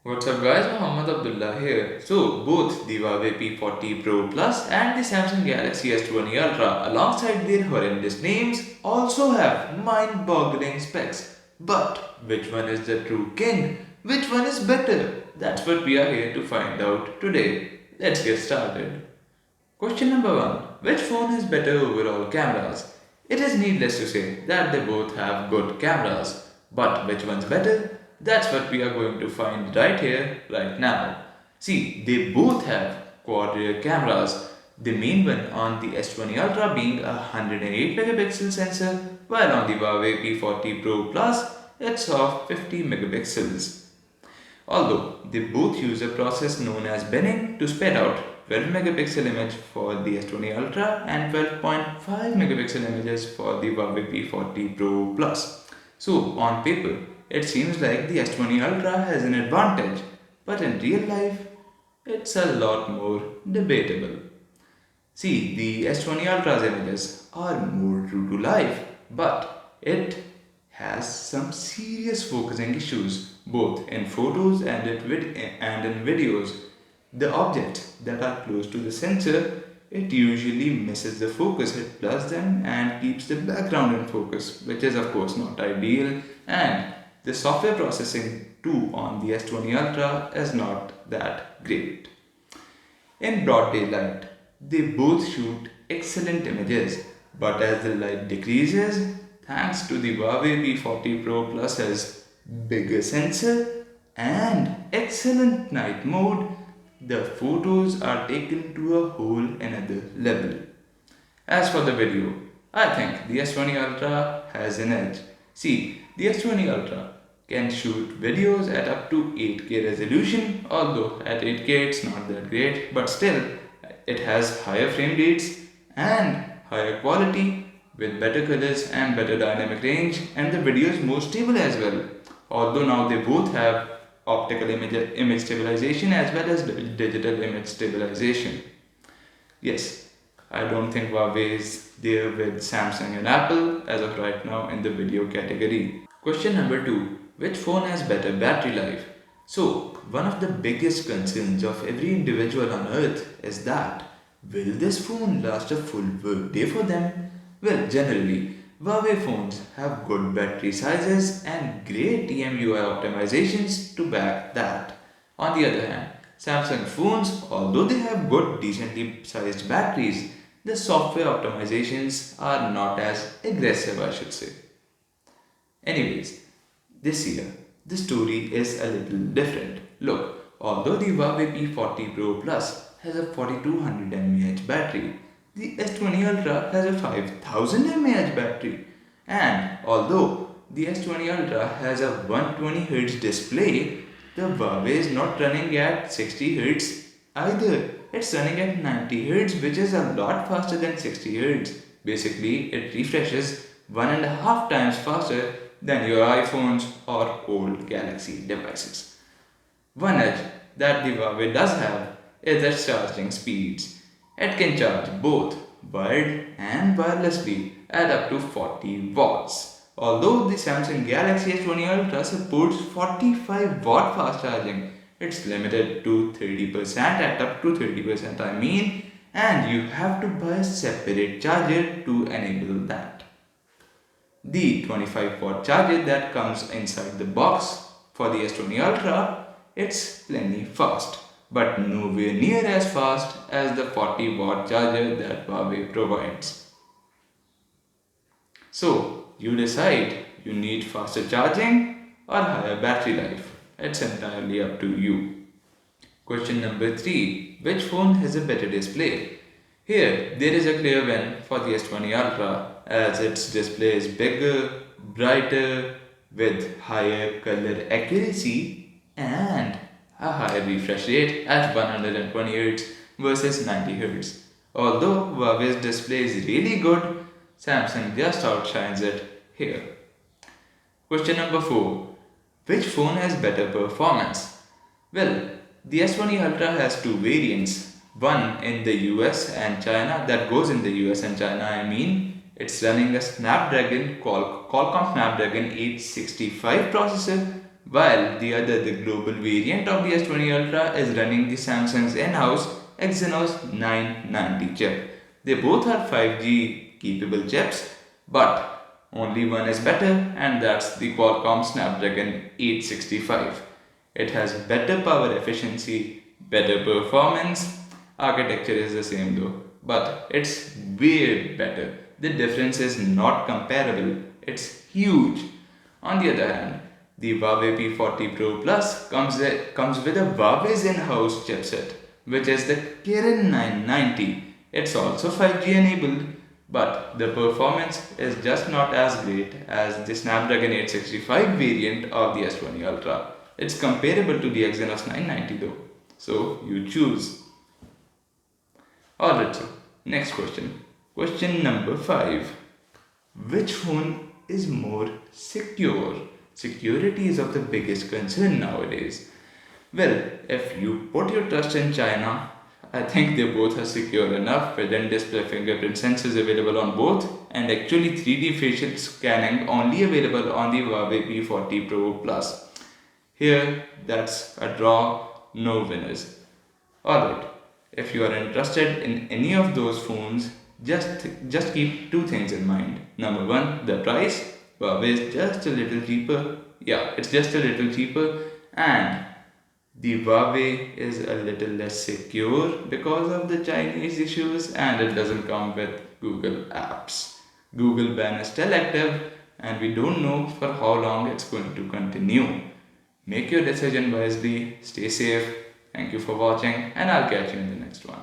What's up guys, Muhammad Abdullah here. So both the Huawei P40 Pro Plus and the Samsung Galaxy S20 Ultra alongside their horrendous names also have mind-boggling specs. But which one is the true king? Which one is better? That's what we are here to find out today. Let's get started. Question number 1. Which phone has better overall cameras? It is needless to say that they both have good cameras. But which one's better? That's what we are going to find right here, right now. See, they both have quad rear cameras. The main one on the S20 Ultra being a 108 megapixel sensor, while on the Huawei P40 Pro Plus it's of 50 megapixels. Although they both use a process known as binning to spit out 12 megapixel image for the S20 Ultra and 12.5 megapixel images for the Huawei P40 Pro Plus. So on paper, it seems like the S20 Ultra has an advantage, but in real life, it's a lot more debatable. See, the S20 Ultra's images are more true to life, but it has some serious focusing issues, both in photos and in videos. The objects that are close to the sensor, it usually misses the focus, it blurs them and keeps the background in focus, which is of course not ideal. And the software processing too on the S20 Ultra is not that great. In broad daylight, they both shoot excellent images, but as the light decreases, thanks to the Huawei P40 Pro Plus's bigger sensor and excellent night mode, the photos are taken to a whole another level. As for the video, I think the S20 Ultra has an edge. See, the S20 Ultra can shoot videos at up to 8K resolution, although at 8K it's not that great, but still it has higher frame rates and higher quality with better colors and better dynamic range, and the video is more stable as well. Although now they both have optical image stabilization as well as digital image stabilization. Yes, I don't think Huawei is there with Samsung and Apple as of right now in the video category. Question number 2. Which phone has better battery life? So, one of the biggest concerns of every individual on earth is that will this phone last a full work day for them? Well, generally, Huawei phones have good battery sizes and great TMUI optimizations to back that. On the other hand, Samsung phones, although they have good decently sized batteries, the software optimizations are not as aggressive, I should say. Anyways, this year, the story is a little different. Look, although the Huawei P40 Pro Plus has a 4200 mAh battery, the S20 Ultra has a 5000 mAh battery. And although the S20 Ultra has a 120Hz display, the Huawei is not running at 60Hz either. It's running at 90Hz, which is a lot faster than 60Hz. Basically, it refreshes 1.5 times faster than your iPhones or old Galaxy devices. One edge that the Huawei does have is its charging speeds. It can charge both wired and wirelessly at up to 40 watts. Although the Samsung Galaxy S20 Ultra supports 45 watt fast charging, it's limited to 30% at up to 30% and you have to buy a separate charger to enable that. The 25 watt charger that comes inside the box for the S20 Ultra, it's plenty fast, but nowhere near as fast as the 40 watt charger that Huawei provides. So, you decide you need faster charging or higher battery life. It's entirely up to you. Question number 3. Which phone has a better display? Here, there is a clear win for the S20 Ultra as its display is bigger, brighter, with higher color accuracy and a higher refresh rate at 120Hz versus 90Hz. Although Huawei's display is really good, Samsung just outshines it here. Question number 4. Which phone has better performance? Well, the S20 Ultra has two variants. One in the US and China, that goes in the US and China, it's running a Qualcomm Snapdragon 865 processor, while the other, the global variant of the S20 Ultra, is running the Samsung's in-house Exynos 990 chip. They both are 5G capable chips, but only one is better, and that's the Qualcomm Snapdragon 865. It has better power efficiency, better performance. Architecture is the same though, but it's way better. The difference is not comparable, it's huge. On the other hand, the Huawei P40 Pro Plus comes with a Huawei's in-house chipset, which is the Kirin 990. It's also 5G enabled, but the performance is just not as great as the Snapdragon 865 variant of the S20 Ultra. It's comparable to the Exynos 990 though, so you choose. Alright, so next question. Question number 5. Which phone is more secure? Security is of the biggest concern nowadays. Well, if you put your trust in China, I think they both are secure enough with in-display fingerprint sensors available on both and actually 3D facial scanning only available on the Huawei P40 Pro Plus. Here, that's a draw, no winners. Alright, if you are interested in any of those phones, just keep two things in mind. Number one, the price. Huawei is just a little cheaper. Yeah, it's just a little cheaper, and the Huawei is a little less secure because of the Chinese issues, and it doesn't come with Google apps. Google ban is still active, and we don't know for how long it's going to continue. Make your decision wisely, stay safe. Thank you for watching, and I'll catch you in the next one.